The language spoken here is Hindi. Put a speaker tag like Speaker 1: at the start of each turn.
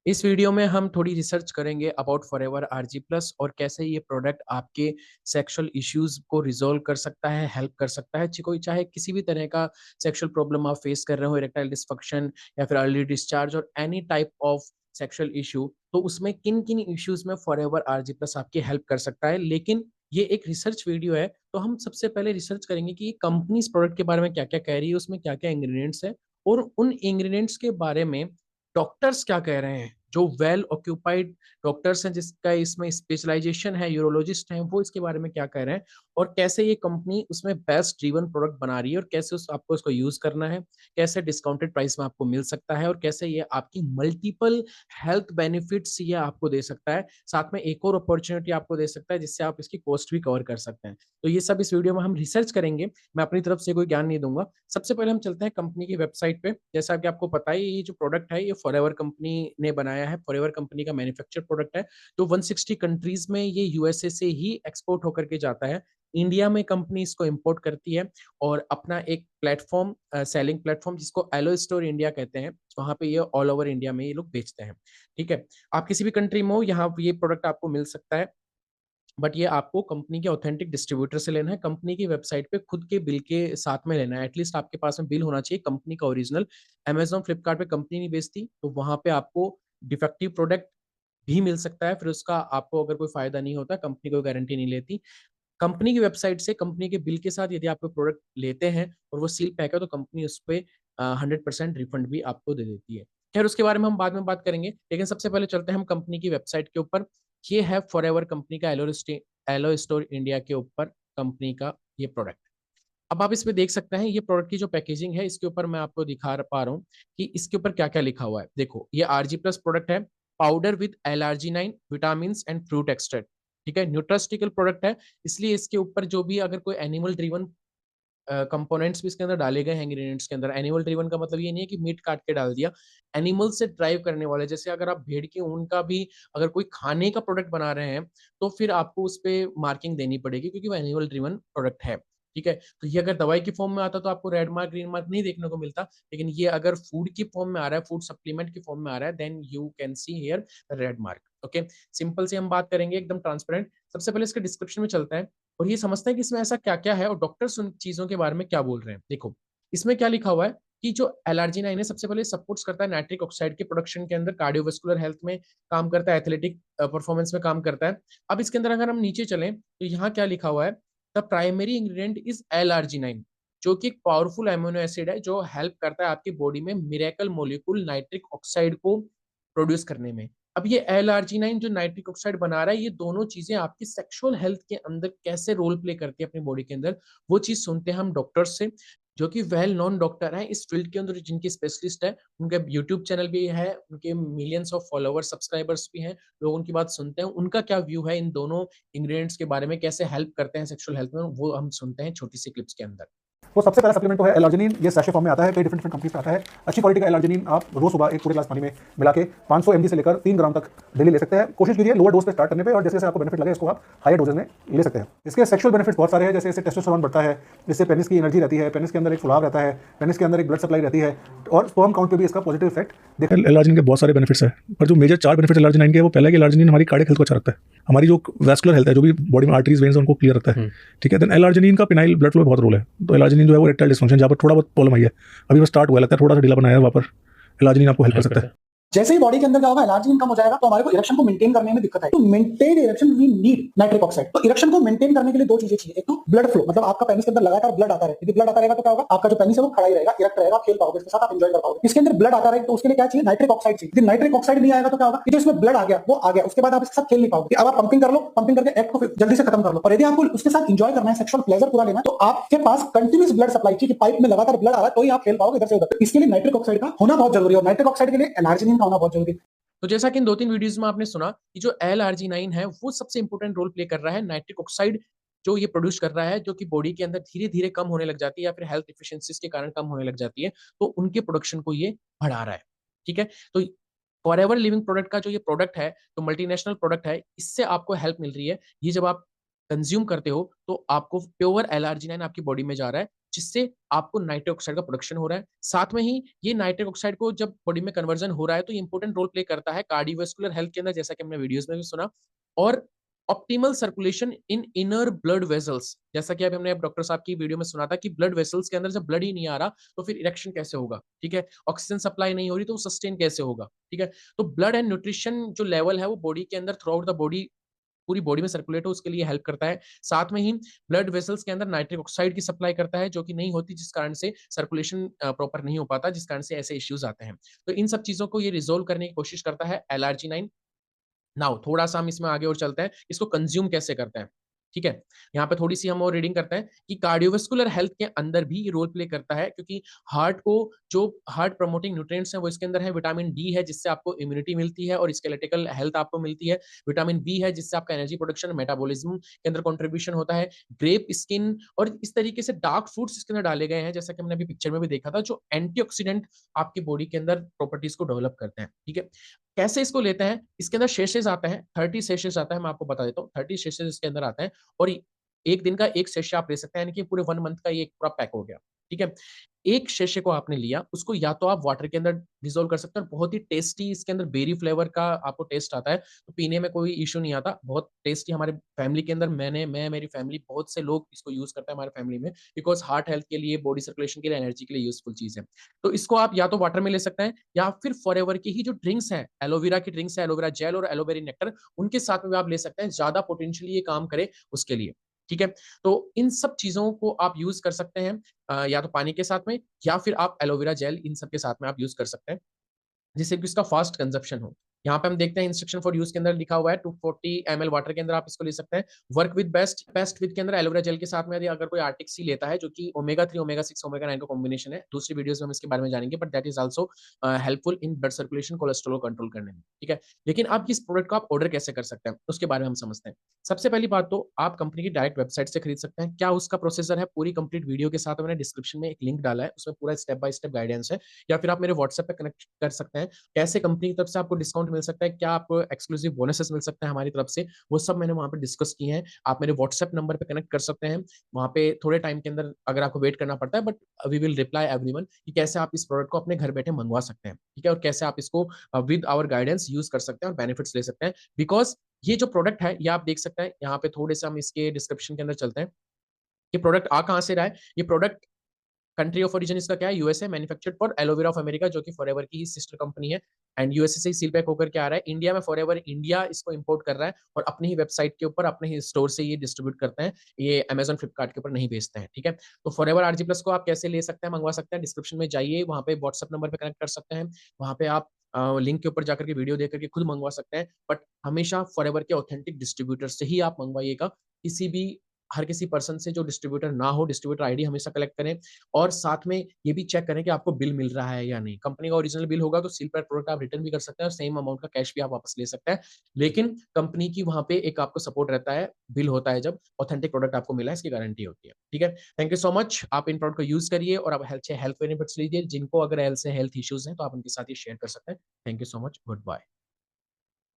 Speaker 1: इस वीडियो में हम थोड़ी रिसर्च करेंगे अबाउट फॉरएवर आरजी प्लस और कैसे ये प्रोडक्ट आपके सेक्सुअल इश्यूज को रिजॉल्व कर सकता है, हेल्प कर सकता है। कोई चाहे किसी भी तरह का सेक्सुअल प्रॉब्लम आप फेस कर रहे हो, इरेक्टाइल डिस्फंक्शन या फिर अर्ली डिस्चार्ज और any type of sexual issue, तो उसमें किन किन इश्यूज में फॉरएवर आरजी प्लस आपकी हेल्प कर सकता है। लेकिन ये एक रिसर्च वीडियो है, तो हम सबसे पहले रिसर्च करेंगे कि कंपनी इस प्रोडक्ट के बारे में क्या क्या कह रही है, उसमें क्या क्या इंग्रेडिएंट्स है और उन इंग्रेडिएंट्स के बारे में डॉक्टर्स क्या कह रहे हैं। जो वेल ऑक्यूपाइड डॉक्टर्स हैं, जिसका इसमें स्पेशलाइजेशन है, यूरोलॉजिस्ट हैं, वो इसके बारे में क्या कह रहे हैं और कैसे ये कंपनी उसमें बेस्ट ड्रिवन प्रोडक्ट बना रही है और कैसे आपको उसको यूज करना है, कैसे डिस्काउंटेड प्राइस में आपको मिल सकता है और कैसे ये आपकी मल्टीपल हेल्थ बेनिफिट्स ये आपको दे सकता है। साथ में एक और अपॉर्चुनिटी आपको दे सकता है जिससे आप इसकी कॉस्ट भी कवर कर सकते हैं। तो ये सब इस वीडियो में हम रिसर्च करेंगे। मैं अपनी तरफ से कोई ज्ञान नहीं दूंगा। सबसे पहले हम चलते हैं कंपनी की वेबसाइट पे। जैसा कि आपको पता है, ये जो प्रोडक्ट है ये फॉरएवर कंपनी ने बनाया है। फॉरएवर कंपनी का मैन्युफैक्चर प्रोडक्ट है। तो 160 कंट्रीज में ये यूएसए से ही एक्सपोर्ट होकर के जाता है। इंडिया में कंपनी इसको इंपोर्ट करती है और अपना एक प्लेटफॉर्म, सेलिंग प्लेटफॉर्म जिसको एलो स्टोर इंडिया कहते हैं, वहां पे ये ऑल ओवर इंडिया में ये लोग बेचते हैं। ठीक है, आप किसी भी कंट्री में हो, यहाँ ये प्रोडक्ट आपको मिल सकता है। बट ये आपको कंपनी के ऑथेंटिक डिस्ट्रीब्यूटर से लेना है। कंपनी की वेबसाइट पे खुद के बिल के साथ में लेना है। एटलीस्ट आपके पास में बिल होना चाहिए कंपनी का ओरिजिनल। अमेजॉन, फ्लिपकार्ट पे कंपनी नहीं बेचती, तो वहां पे आपको डिफेक्टिव प्रोडक्ट भी मिल सकता है। फिर उसका आपको अगर कोई फायदा नहीं होता, कंपनी कोई गारंटी नहीं लेती। कंपनी की वेबसाइट से कंपनी के बिल के साथ यदि आप कोई प्रोडक्ट लेते हैं और वो सील पैक है, तो कंपनी उस पर 100% रिफंड भी आपको दे देती है। खैर, उसके बारे में हम बाद में बात करेंगे, लेकिन सबसे पहले चलते हैं हम कंपनी की वेबसाइट के ऊपर। ये है फॉरएवर कंपनी का एलो स्टोर इंडिया के ऊपर कंपनी का ये प्रोडक्ट। अब आप इसमें देख सकते हैं, ये प्रोडक्ट की जो पैकेजिंग है, इसके ऊपर मैं आपको दिखा पा रहा हूँ कि इसके ऊपर क्या क्या लिखा हुआ है। देखो, ये आरजी प्लस प्रोडक्ट है, powder with L R G 9 vitamin and fruit extract. ठीक है, न्यूट्रास्टिकल प्रोडक्ट है, इसलिए इसके ऊपर जो भी अगर कोई एनिमल ड्रिवन कंपोनेंट्स भी इसके अंदर डाले गए हैं इंग्रेडिएंट्स के अंदर। एनिमल ड्रिवन का मतलब ये नहीं है कि मीट काट के डाल दिया। एनिमल से ड्राइव करने वाले, जैसे अगर आप भेड़ के ऊन का भी अगर कोई खाने का प्रोडक्ट बना रहे हैं, तो फिर आपको उस पर मार्किंग देनी पड़ेगी क्योंकि वो एनिमल ड्रिवन प्रोडक्ट है। ठीक है, तो ये अगर दवाई की फॉर्म में आता तो आपको रेड मार्क, ग्रीन मार्क नहीं देखने को मिलता। लेकिन ये अगर फूड की फॉर्म में आ रहा है, फूड सप्लीमेंट की फॉर्म में आ रहा है, then you can see here red mark. Okay, simple से हम बात करेंगे, एकदम ट्रांसपेरेंट। सबसे पहले इसके डिस्क्रिप्शन में चलता है और ये समझते हैं कि इसमें ऐसा क्या क्या है और डॉक्टर्स उन चीजों के बारे में क्या बोल रहे हैं। देखो, इसमें क्या लिखा हुआ है कि जो एलआरजी 9 है, सबसे पहले सपोर्ट्स करता है नाइट्रिक ऑक्साइड के प्रोडक्शन के अंदर, कार्डियोवास्कुलर हेल्थ में काम करता है, एथलेटिक परफॉर्मेंस में काम करता है। अब इसके अंदर अगर हम नीचे चलें, तो यहाँ क्या लिखा हुआ है, the primary ingredient is LRG 9, जो कि एक पावरफुल एमिनो एसिड है जो हेल्प करता है आपकी बॉडी में मिरेकल मोलिक्यूल नाइट्रिक ऑक्साइड को प्रोड्यूस करने में। अब ये एलआरजी 9 जो नाइट्रिक ऑक्साइड बना रहा है, ये दोनों चीजें आपकी सेक्सुअल हेल्थ के अंदर कैसे रोल प्ले करती है अपनी बॉडी के अंदर, वो चीज सुनते हैं हम डॉक्टर्स से, जो कि वेल नोन डॉक्टर हैं इस फील्ड के अंदर, जिनकी स्पेशलिस्ट है। उनके यूट्यूब चैनल भी है, उनके मिलियंस ऑफ फॉलोअर्स, सब्सक्राइबर्स भी हैं। लोग उनकी बात सुनते हैं, उनका क्या व्यू है इन दोनों इंग्रेडिएंट्स के बारे में, कैसे हेल्प करते हैं सेक्सुअल हेल्थ में, वो हम सुनते हैं छोटी सी क्लिप्स के अंदर।
Speaker 2: तो सबसे पहला सप्लीमेंट तो है एल-आर्जिनिन। ये सैशे फॉर्म में आता है, कई डिफरेंट कंपनीज का आता है। अच्छी क्वालिटी का एल-आर्जिनिन आप रोज सुबह एक पूरे ग्लास पानी में मिला के 500 mg से लेकर 3 ग्राम तक डेली ले सकते हैं। कोशिश कीजिए लोअर डोज पे स्टार्ट करने पे, और जैसे जैसे आपको बेनिफिट लगे इसको आप हायर डोजेज में ले सकते हैं। इसके सेक्सुअल बेनिफिट्स बहुत सारे हैं, जैसे इससे टेस्टोस्टेरोन बढ़ता है, इससे पेनिस की एनर्जी रहती है, पेनिस के अंदर एक फुलाव रहता है, पेनिस के अंदर एक ब्लड सप्लाई रहती है, और स्पर्म काउंट पे भी इसका पॉजिटिव इफेक्ट देखा। एल-आर्जिनिन के बहुत सारे बेनिफिट्स हैं, पर जो मेजर 4 बेनिफिट्स एल-आर्जिनिन के, वो पहले कि एल-आर्जिनिन हमारी कार्डियक हेल्थ को अच्छा रखता है, हमारी जो वैस्कुलर हेल्थ है, जो भी बॉडी में आर्टरीज वेन्स उनको क्लियर रखता है। ठीक है, देन एल-आर्जिनिन का पिनाइल ब्लड फ्लो में बहुत रोल है। तो एल-आर्जिनिन जो है वो इरेक्टाइल डिस्फंक्शन, जहाँ पर थोड़ा बहुत प्रॉब्लम आई है, अभी वो स्टार्ट हुआ, लगता है थोड़ा सा ढीला बनाया है, वहाँ पर एल-आर्जिनिन आपको हेल्प कर सकता है।
Speaker 3: जैसे ही बॉडी के अंदर क्या होगा, एलआरजीन कम हो जाएगा, तो हमारे को इरेक्शन को मेंटेन करने में दिक्कत आएगी। तो maintain erection we need nitric oxide. तो इरेक्शन को मेंटेन करने के लिए दो चीजें चाहिए, एक तो ब्लड फ्लो, मतलब आपका पेनिस के अंदर लगातार ब्लड आता रहे। यदि ब्लड आता रहेगा तो क्या होगा, आपका जो पेनिस है वो खड़ा ही रहेगा, इरेक्ट रहेगा, खेल पाओगे इसके साथ, आप एंजॉय कर पाओगे। इसके अंदर ब्लड आता रहे तो उसके लिए क्या चाहिए, नाइट्रिक ऑक्साइड चाहिए। यदि नाइट्रिक ऑक्साइड नहीं आएगा तो क्या होगा, कि जो इसमें ब्लड आ गया वो आ गया, उसके बाद आप इसके साथ खेल नहीं पाओगे। अब आप पंपिंग कर लो, पंपिंग करके एक्ट को जल्दी से खत्म कर लो। और यदि आपको उसके साथ एंजॉय करना है, सेक्सुअल प्लेजर पूरा लेना है, तो आपके पास कंटिन्यूस ब्लड सप्लाई चाहिए, पाइप में लगातार ब्लड आ रहा है तो ही आप खेल पाओगे इधर से उधर। इसके लिए नाइट्रिक ऑक्साइड का होना बहुत जरूरी है, और नाइट्रिक ऑक्साइड के लिए एलआर्जिनिन का होना बहुत जरूरी है।
Speaker 1: तो जैसा कि इन 2-3 वीडियोस में आपने सुना कि जो एलआरजी 9 है, वो सबसे इंपॉर्टेंट रोल प्ले कर रहा है। नाइट्रिक ऑक्साइड जो ये प्रोड्यूस कर रहा है, जो कि बॉडी के अंदर धीरे-धीरे कम होने लग जाती है या फिर हेल्थ डिफिशिएंसीज के कारण कम होने लग जाती है, तो उनके प्रोडक्शन को ये बढ़ा रहा है। ठीक है? तो फॉरएवर लिविंग प्रोडक्ट का जो ये प्रोडक्ट है, तो मल्टीनेशनल प्रोडक्ट है, इससे आपको हेल्प मिल रही है। ये जब आप कंज्यूम करते हो, तो आपको प्योर एलआरजी 9 आपकी बॉडी में जा रहा है, जिससे आपको नाइट्रिक ऑक्साइड का प्रोडक्शन हो रहा है। साथ में ही ये नाइट्रिक ऑक्साइड को जब बॉडी में कन्वर्जन हो रहा है तो ये इंपॉर्टेंट रोल प्ले करता है कार्डियोवास्कुलर हेल्थ के अंदर, जैसा कि हमने वीडियोस में भी सुना, और ऑप्टिमल सर्कुलेशन इन इनर ब्लड वेसल्स, जैसा कि अभी हमने डॉक्टर साहब की वीडियो में सुना था कि ब्लड वेसल्स के अंदर जब ब्लड ही नहीं आ रहा तो फिर इरेक्शन कैसे होगा, ठीक है? ऑक्सीजन सप्लाई नहीं हो रही तो सस्टेन कैसे होगा, ठीक है? तो ब्लड एंड न्यूट्रिशन जो लेवल है वो बॉडी के अंदर थ्रू आउट द बॉडी, पूरी बॉडी में सर्कुलेट हो उसके लिए हेल्प करता है। साथ में ही ब्लड वेसल्स के अंदर नाइट्रिक ऑक्साइड की सप्लाई करता है जो कि नहीं होती, जिस कारण से सर्कुलेशन प्रॉपर नहीं हो पाता, जिस कारण से ऐसे इश्यूज आते हैं। तो इन सब चीजों को ये रिजोल्व करने की कोशिश करता है LRG9। नाउ थोड़ा-सा हम इसमें आगे और चलते हैं, इसको कंज़्यूम कैसे करते हैं, ठीक है? यहाँ पे थोड़ी-सी हम और रीडिंग करते हैं कि कार्डियोवास्कुलर हेल्थ के अंदर भी ये रोल प्ले करता है, क्योंकि हार्ट को जो हार्ट प्रमोटिंग न्यूट्रिएंट्स हैं वो इसके अंदर है, विटामिन डी है जिससे आपको इम्यूनिटी मिलती है और स्केलेटल हेल्थ आपको मिलती है, विटामिन बी है जिससे आपका एनर्जी प्रोडक्शन, मेटाबॉलिज्म के अंदर कंट्रीब्यूशन होता है, ग्रेप स्किन और इस तरीके से डार्क फूड्स इसके अंदर डाले गए हैं, जैसा कि हमने अभी पिक्चर में भी देखा था, जो एंटीऑक्सीडेंट आपकी बॉडी के अंदर प्रॉपर्टीज को डेवलप करते हैं, ठीक है? कैसे इसको लेते हैं? इसके अंदर सेशेस आते हैं, 30 सेशेस आता है, मैं आपको बता देता हूँ, 30 सेशेस इसके अंदर आते हैं और 1 दिन का 1 सेशे आप ले सकते हैं, यानी कि पूरे 1 मंथ का ये एक पूरा पैक हो गया, ठीक है? एक सेशे को आपने लिया, उसको या तो आप वाटर के अंदर डिसॉल्व कर सकते हैं और बहुत ही टेस्टी इसके अंदर बेरी फ्लेवर का आपको टेस्ट आता है, तो पीने में कोई इश्यू नहीं आता, बहुत टेस्टी। हमारे फैमिली के अंदर मेरी फैमिली, बहुत से लोग इसको यूज़ करते हैं हमारे फैमिली में, बिकॉज़ हार्ट हेल्थ के लिए, बॉडी सर्कुलेशन के लिए, एनर्जी के लिए यूज़फुल चीज़ है। तो इसको आप या तो वाटर में ले सकते हैं या फिर फॉरएवर की ही जो ड्रिंक्स हैं, एलोवेरा की ड्रिंक्स है, एलोवेरा जेल और एलोवेरा नेक्टर, उनके साथ में भी आप ले सकते हैं, ज़्यादा पोटेंशियली ये काम करे उसके लिए, ठीक है? तो इन सब चीज़ों को आप यूज़ कर सकते हैं या तो पानी के साथ में या फिर आप एलोवेरा जेल, इन सब के साथ में आप यूज़ कर सकते हैं। जिससे कि उसका फास्ट कंजप्शन हो। यहाँ पे हम देखते हैं इंस्ट्रक्शन फॉर यूज़ के अंदर लिखा हुआ है 240 एमएल वाटर के अंदर आप इसको ले सकते हैं। Work with best best with के अंदर एलोवेरा जेल के साथ में यदि अगर कोई आर्टिक सी लेता है जो कि ओमेगा 3, ओमेगा 6, ओमेगा 9 का कॉम्बिनेशन है। दूसरी वीडियोज़ में हम इसके बारे में जानेंगे, but that is also helpful in blood circulation, cholesterol को कंट्रोल करने में, ठीक है? लेकिन अब इस प्रोडक्ट को आप ऑर्डर कैसे कर सकते हैं, उसके बारे में हम समझते हैं। सबसे पहली बात तो आप कंपनी की डायरेक्ट वेबसाइट से खरीद सकते हैं। क्या उसका प्रोसीजर है, पूरी कंप्लीट वीडियो के साथ मैंने डिस्क्रिप्शन में एक लिंक डाला है, उसमें पूरा स्टेप बाय स्टेप गाइडेंस है, या फिर आप मेरे व्हाट्सएप पे कनेक्ट कर सकते हैं। कैसे कंपनी की तरफ से आपको डिस्काउंट मिल सकता है, क्या आपको एक्सक्लूसिव बोनसेस मिल सकते हैं हमारी तरफ से, वो सब मैंने वहाँ पे डिस्कस किए हैं। आप मेरे व्हाट्सएप नंबर पे कनेक्ट कर सकते हैं। वहाँ पे थोड़े टाइम के अंदर अगर आपको वेट करना पड़ता है, but we will reply everyone कि कैसे आप इस प्रोडक्ट को अपने घर बैठे मंगवा सकते हैं, ठीक है? और कैसे आप इसको विद आवर गाइडेंस यूज़ कर सकते हैं और बेनिफिट्स ले सकते हैं। बिकॉज़ ये जो प्रोडक्ट है, ये आप देख सकते हैं, यहाँ पे थोड़े-से हम इसके डिस्क्रिप्शन के अंदर चलते हैं। ये प्रोडक्ट आ कहाँ से रहा है? ये प्रोडक्ट कंट्री ऑफ ओरिजिन इसका क्या है? USA, manufactured for aloe vera of America, जो कि फॉरएवर की ही सिस्टर कंपनी है एंड यूएसए से ही सील पैक होकर के आ रहा है। इंडिया में फॉरएवर इंडिया इसको इंपोर्ट कर रहा है और अपनी ही वेबसाइट के ऊपर, अपने ही स्टोर से ये डिस्ट्रीब्यूट करते हैं। ये अमेज़न, फ्लिपकार्ट के ऊपर नहीं बेचते हैं, ठीक है? तो फॉरएवर आरजी प्लस को आप कैसे ले सकते हैं, मंगवा सकते हैं? डिस्क्रिप्शन में जाइए, वहाँ पे व्हाट्सएप नंबर पे कनेक्ट कर सकते हैं। वहाँ पे आप लिंक के ऊपर जाकर के वीडियो देख कर के खुद मंगवा सकते हैं। बट हमेशा फॉरएवर के ऑथेंटिक डिस्ट्रीब्यूटर से ही आप मंगवाइएगा। किसी भी हर किसी पर्सन से जो डिस्ट्रीब्यूटर ना हो, डिस्ट्रीब्यूटर आईडी हमेशा कलेक्ट करें और साथ में ये भी चेक करें कि आपको बिल मिल रहा है या नहीं। कंपनी का ओरिजिनल बिल होगा तो सील पैक प्रोडक्ट आप रिटर्न भी कर सकते हैं और सेम अमाउंट का कैश भी आप वापस ले सकते हैं। लेकिन कंपनी की वहाँ पे एक आपको सपोर्ट रहता है, बिल होता है जब ऑथेंटिक प्रोडक्ट आपको मिला है, इसकी गारंटी होती है। ठीक है? Thank you so much. आप इन प्रोडक्ट को यूज़ करिए और आप हेल्थ से हेल्थ बेनिफिट्स लीजिए। जिनको अगर हेल्थ से हेल्थ इश्यूज़ हैं तो आप उनके साथ ये शेयर कर सकते हैं। Thank you so much. Good bye.